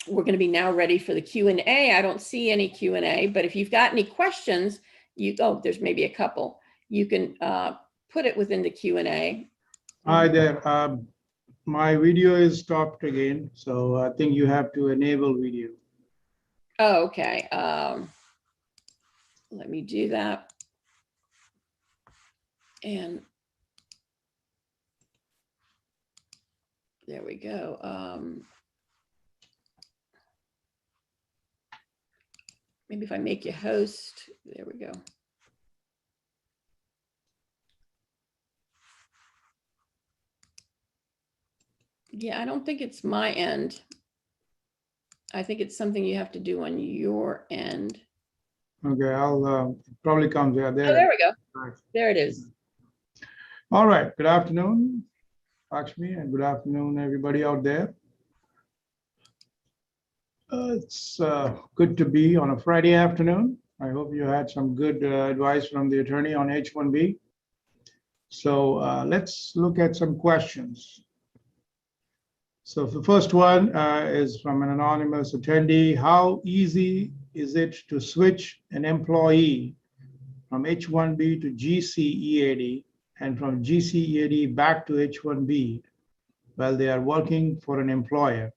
we're going to be now ready for the Q&A. I don't see any Q&A, but if you've got any questions, there's maybe a couple. You can put it within the Q&A. Hi there. My video is stopped again, so I think you have to enable video. Oh, okay. Let me do that. And there we go. Maybe if I make you host, there we go. Yeah, I don't think it's my end. I think it's something you have to do on your end. Okay, I'll probably come there. Oh, there we go. There it is. All right. Good afternoon, Lakshmi, and good afternoon, everybody out there. It's good to be on a Friday afternoon. I hope you had some good advice from the attorney on H-1B. So let's look at some questions. So the first one is from an anonymous attendee. How easy is it to switch an employee from H-1B to GCEAD and from GCEAD back to H-1B while they are working for an employer?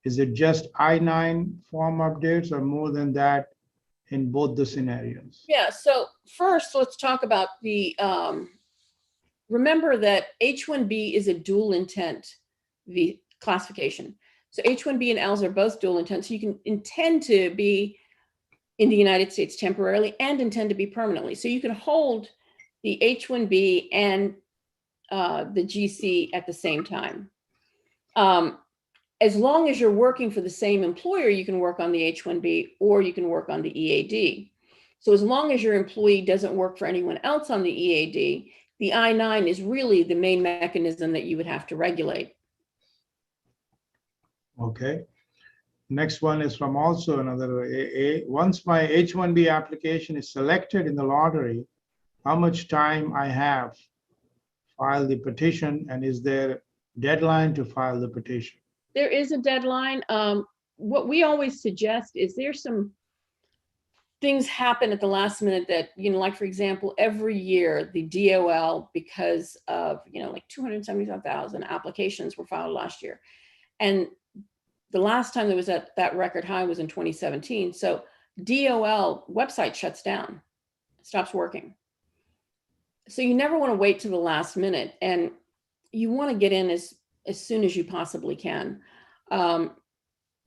Is it just I-9 form updates or more than that in both the scenarios? Yeah, so first let's talk about the, remember that H-1B is a dual intent classification. So H-1B and Ls are both dual intent. So you can intend to be in the United States temporarily and intend to be permanently. So you can hold the H-1B and the GC at the same time. As long as you're working for the same employer, you can work on the H-1B or you can work on the EAD. So as long as your employee doesn't work for anyone else on the EAD, the I-9 is really the main mechanism that you would have to regulate. Okay. Next one is from also another AA. Once my H-1B application is selected in the lottery, how much time I have file the petition, and is there deadline to file the petition? There is a deadline. What we always suggest is there's some things happen at the last minute that, like for example, every year the DOL, because of, like 275,000 applications were filed last year. And the last time there was that record high was in 2017. So DOL website shuts down, stops working. So you never want to wait to the last minute, and you want to get in as soon as you possibly can.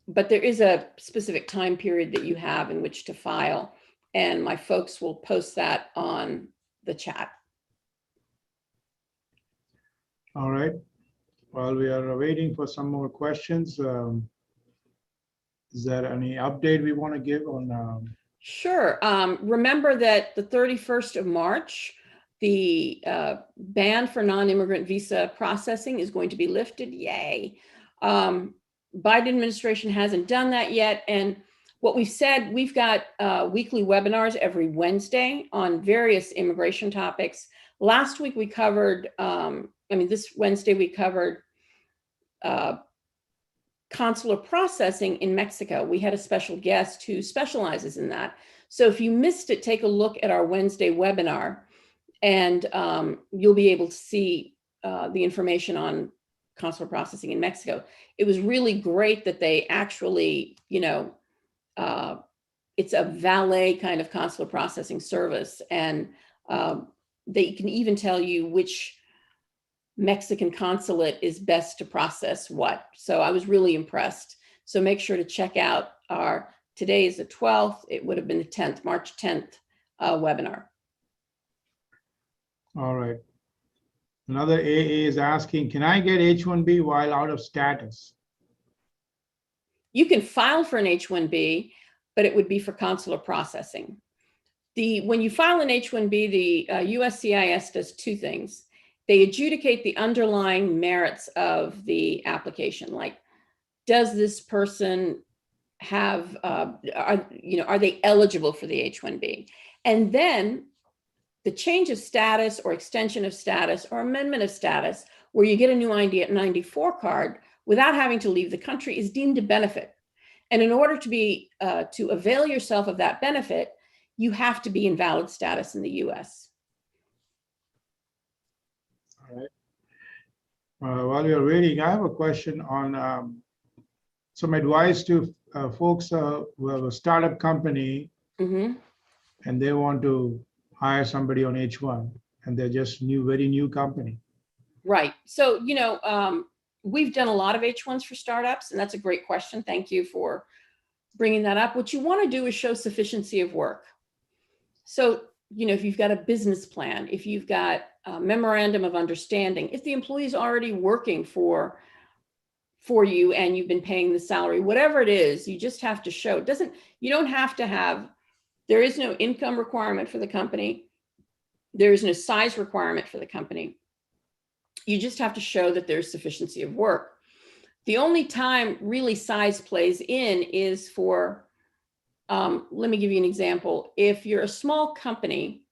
But there is a specific time period that you have in which to file, and my folks will post that on the chat. All right. While we are waiting for some more questions, is there any update we want to give on? Sure. Remember that the 31st of March, the ban for non-immigrant visa processing is going to be lifted. Yay. Biden administration hasn't done that yet. And what we've said, we've got weekly webinars every Wednesday on various immigration topics. Last week we covered, this Wednesday we covered consular processing in Mexico. We had a special guest who specializes in that. So if you missed it, take a look at our Wednesday webinar, and you'll be able to see the information on consular processing in Mexico. It was really great that they actually, it's a valet kind of consular processing service, and they can even tell you which Mexican consulate is best to process what. So I was really impressed. So make sure to check out today is the 12th. It would have been the 10th, March 10th webinar. All right. Another AA is asking, can I get H-1B while out of status? You can file for an H-1B, but it would be for consular processing. When you file an H-1B, the USCIS does two things. They adjudicate the underlying merits of the application, like, does this person have, are they eligible for the H-1B? And then the change of status or extension of status or amendment of status, where you get a new I-94 card without having to leave the country, is deemed a benefit. And in order to be to avail yourself of that benefit, you have to be in valid status in the US. All right. While you're waiting, I have a question on some advice to folks who have a startup company and they want to hire somebody on H-1 and they're just very new company. Right. So, we've done a lot of H-1s for startups, and that's a great question. Thank you for bringing that up. What you want to do is show sufficiency of work. So, if you've got a business plan, if you've got a memorandum of understanding, if the employee is already working for you and you've been paying the salary, whatever it is, you just have to show. You don't have to have, there is no income requirement for the company. There is no size requirement for the company. You just have to show that there's sufficiency of work. The only time really size plays in is for, let me give you an example. If you're a small company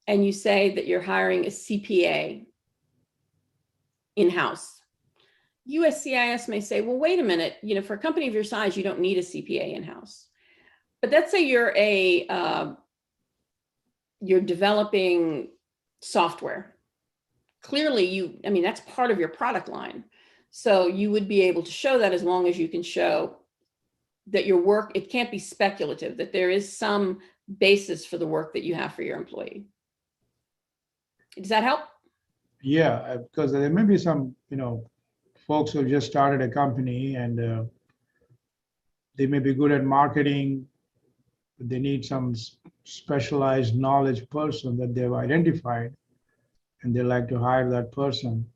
and you say that you're hiring a CPA in-house, USCIS may say, well, wait a minute, for a company of your size, you don't need a CPA in-house. But let's say you're you're developing software. Clearly that's part of your product line. So you would be able to show that as long as you can show that your work, it can't be speculative, that there is some basis for the work that you have for your employee. Does that help? Yeah, because there may be some, folks who just started a company and they may be good at marketing, but they need some specialized knowledge person that they've identified, and they like to hire that person.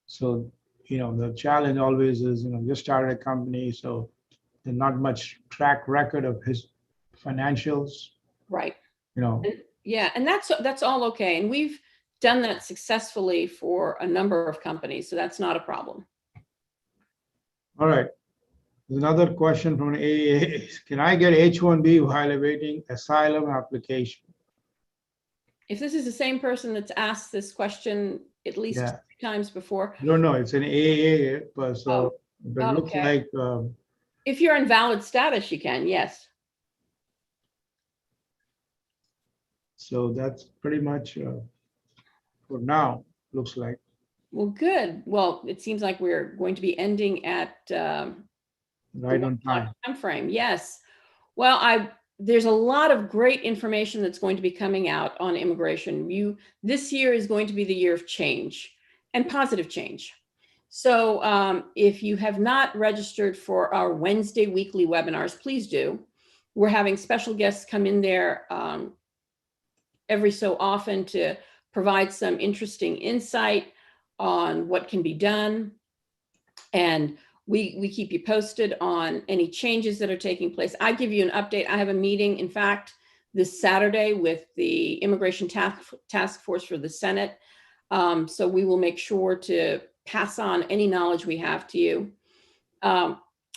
So, the challenge always is, just started a company, so there's not much track record of his financials, Right. you know. Yeah, and that's all okay. And we've done that successfully for a number of companies, so that's not a problem. All right. There's another question from an AAA. Can I get H-1B while awaiting asylum application? If this is the same person that's asked this question at least Yeah. 3 times before. No, no, it's an AAA, but Oh, but it looks okay. like If you're in valid status, you can, yes. so that's pretty much for now, looks like. Well, good. Well, it seems like we're going to be ending at Right on time. frame. Yes. Well, there's a lot of great information that's going to be coming out on immigration. This year is going to be the year of change and positive change. So if you have not registered for our Wednesday weekly webinars, please do. We're having special guests come in there every so often to provide some interesting insight on what can be done. And we keep you posted on any changes that are taking place. I give you an update. I have a meeting, in fact, this Saturday with the Immigration Task Force for the Senate. So we will make sure to pass on any knowledge we have to you.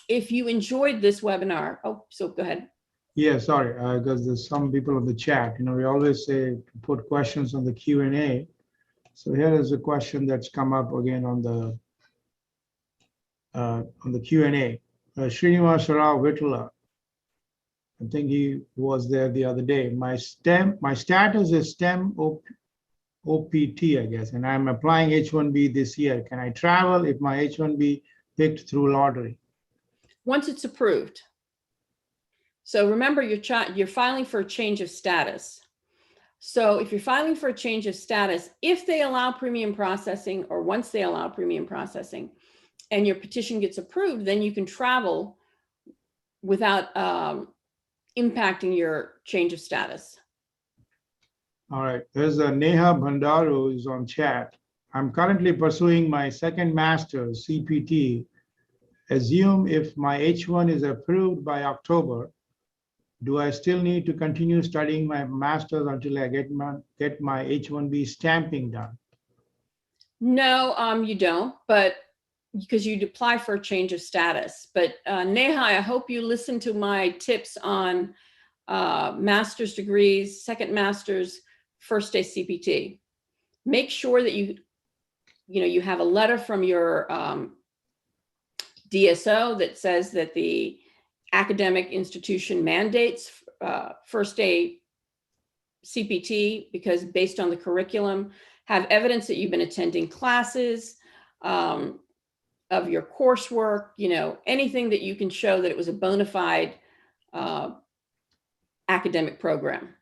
If you enjoyed this webinar, so go ahead. Yeah, sorry, because there's some people in the chat. We always say to put questions on the Q&A. So here is a question that's come up again on the Q&A. Srinivas Rao Vitala, I think he was there the other day. My status is STEM OPT, I guess, and I'm applying H-1B this year. Can I travel if my H-1B picked through lottery? Once it's approved. So remember, you're filing for a change of status. So if you're filing for a change of status, if they allow premium processing, or once they allow premium processing, and your petition gets approved, then you can travel without impacting your change of status. All right, there's a Neha Bhandaru who's on chat. I'm currently pursuing my second master's CPT. Assume if my H1 is approved by October, do I still need to continue studying my master's until I get my H-1B stamping done? No, you don't, but because you'd apply for a change of status. But Neha, I hope you listen to my tips on master's degrees, second master's, first day CPT. Make sure that you have a letter from your DSO that says that the academic institution mandates first day CPT, because based on the curriculum, have evidence that you've been attending classes, of your coursework, anything that you can show that it was a bona fide academic program.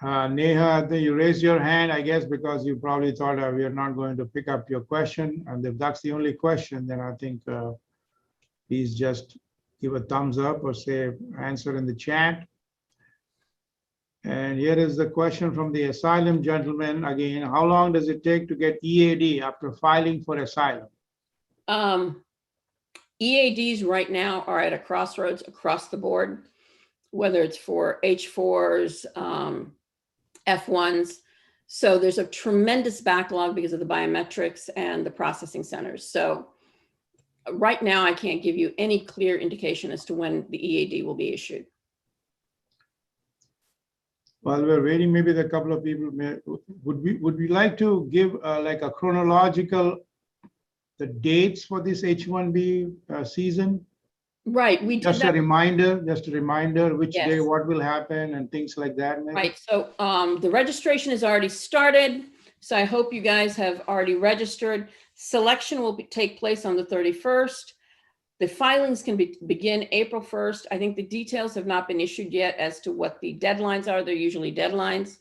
Neha, I think you raised your hand, I guess, because you probably thought we are not going to pick up your question. And if that's the only question, then I think please just give a thumbs up or say answer in the chat. And here is the question from the asylum gentleman again. How long does it take to get EAD after filing for asylum? EADs right now are at a crossroads across the board, whether it's for H4s, F1s. So there's a tremendous backlog because of the biometrics and the processing centers. So right now, I can't give you any clear indication as to when the EAD will be issued. While we're waiting, maybe a couple of people would we like to give like a chronological, the dates for this H-1B season? Right, we did just that. Just a reminder which Yes. day what will happen and things like that. Maybe? Right, so the registration has already started. So I hope you guys have already registered. Selection will take place on the 31st. The filings can begin April 1st. I think the details have not been issued yet as to what the deadlines are. They're usually deadlines.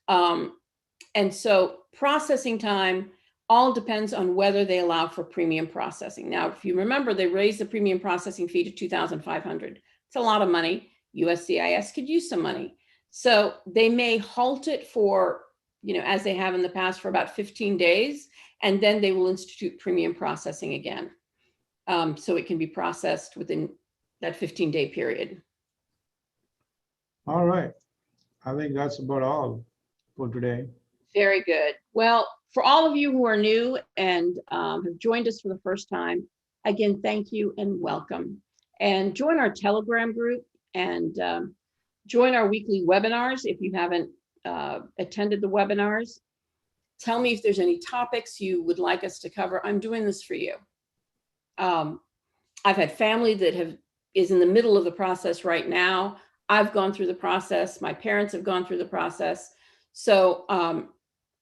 And so processing time all depends on whether they allow for premium processing. Now, if you remember, they raised the premium processing fee to $2,500. It's a lot of money. USCIS could use some money. So they may halt it for, as they have in the past, for about 15 days, and then they will institute premium processing again. So it can be processed within that 15-day period. All right. I think that's about all for today. Very good. Well, for all of you who are new and have joined us for the first time, again, thank you and welcome. And join our Telegram group and join our weekly webinars if you haven't attended the webinars. Tell me if there's any topics you would like us to cover. I'm doing this for you. I've had family that is in the middle of the process right now. I've gone through the process. My parents have gone through the process. So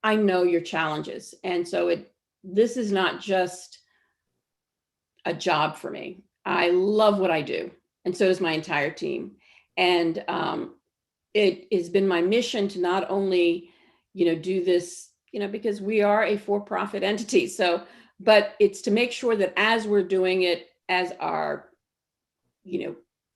I know your challenges. And so this is not just a job for me. I love what I do. And so does my entire team. And it has been my mission to not only, do this, because we are a for-profit entity. So, but it's to make sure that as we're doing it as our,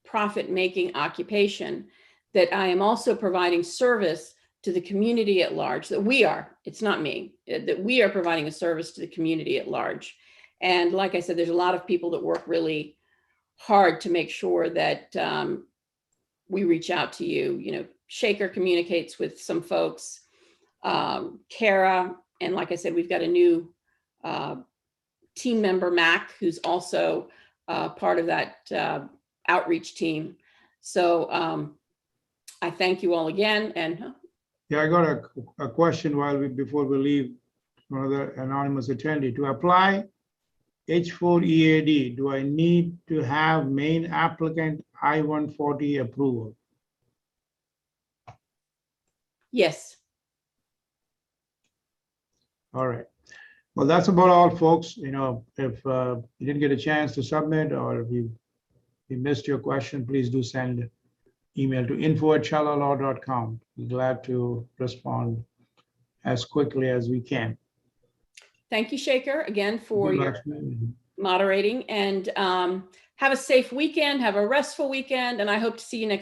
profit-making occupation, that I am also providing service to the community at large, that we are, it's not me, that we are providing a service to the community at large. And like I said, there's a lot of people that work really hard to make sure that we reach out to you. Shaker communicates with some folks, Kara, and like I said, we've got a new team member, Mac, who's also part of that outreach team. So I thank you all again. And yeah, I got a question before we leave, another anonymous attendee. To apply H-4 EAD, do I need to have main applicant I-140 approval? yes. All right. Well, that's about all, folks. If you didn't get a chance to submit, or if you missed your question, please do send email to info@challalaw.com. Be glad to respond as quickly as we can. Thank you, Shaker, again for Good your luck. moderating, and have a safe weekend, have a restful weekend, and I hope to see you next week.